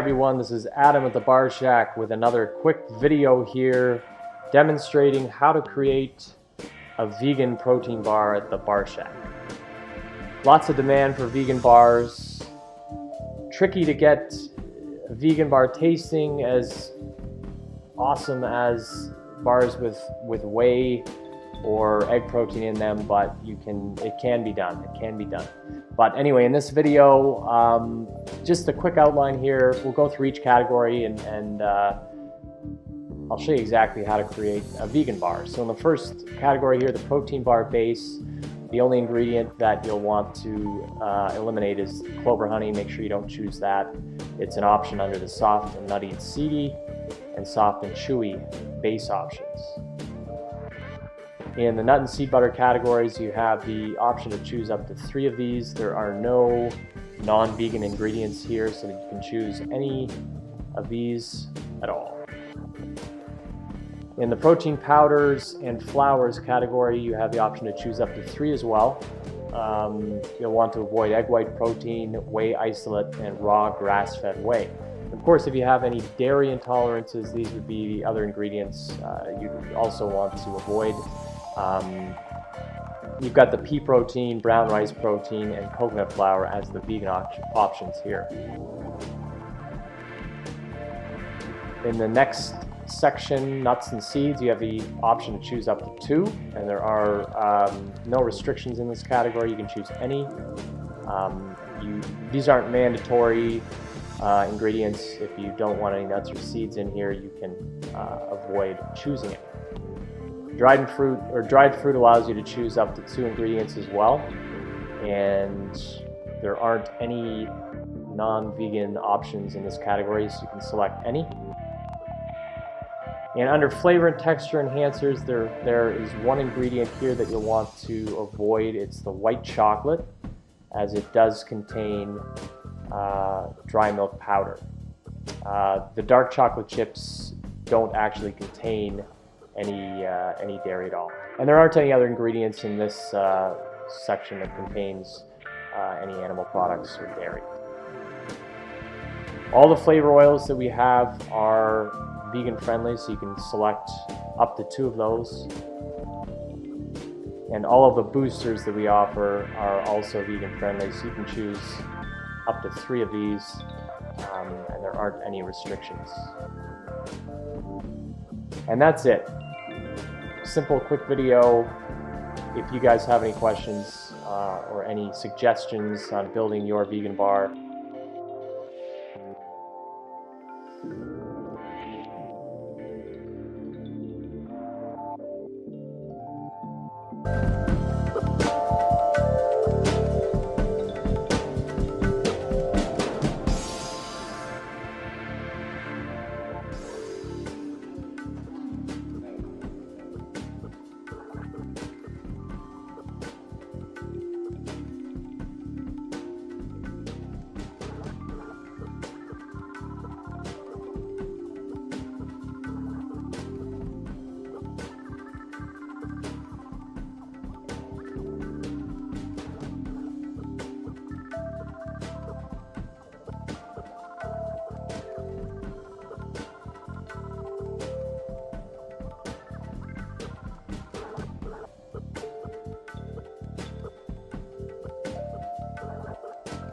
everyone, this is Adam at the Bar Shack with another quick video here demonstrating how to create a vegan protein bar at the Bar Shack. Lots of demand for vegan bars. Tricky to get a vegan bar tasting as awesome as bars with whey or egg protein in them, but it can be done. But anyway, in this video, just a quick outline here. We'll go through each category and I'll show you exactly how to create a vegan bar. So in the first category here, the protein bar base, the only ingredient that you'll want to eliminate is clover-honey. Make sure you don't choose that. It's an option under the soft and nutty and seedy and soft and chewy base options. In the nut and seed butter categories, you have the option to choose up to 3 of these. There are no non-vegan ingredients here, so that you can choose any of these at all. In the protein powders and flours category, you have the option to choose up to 3 as well. You'll want to avoid egg white protein, whey isolate, and raw grass-fed whey. Of course, if you have any dairy intolerances, these would be the other ingredients you'd also want to avoid. You've got the pea protein, brown rice protein, and coconut flour as the vegan options here. In the next section, nuts and seeds, you have the option to choose up to 2, and there are no restrictions in this category. You can choose any. These aren't mandatory ingredients. If you don't want any nuts or seeds in here, you can avoid choosing it. Dried fruit allows you to choose up to 2 ingredients as well, and there aren't any non-vegan options in this category, so you can select any. And under flavor and texture enhancers, there is one ingredient here that you'll want to avoid. It's the white chocolate, as it does contain dry milk powder. The dark chocolate chips don't actually contain any dairy at all. And there aren't any other ingredients in this section that contains any animal products or dairy. All the flavor oils that we have are vegan friendly, so you can select up to 2 of those. And all of the boosters that we offer are also vegan friendly, so you can choose up to 3 of these, and there aren't any restrictions. And that's it. Simple, quick video. If you guys have any questions or any suggestions on building your vegan bar,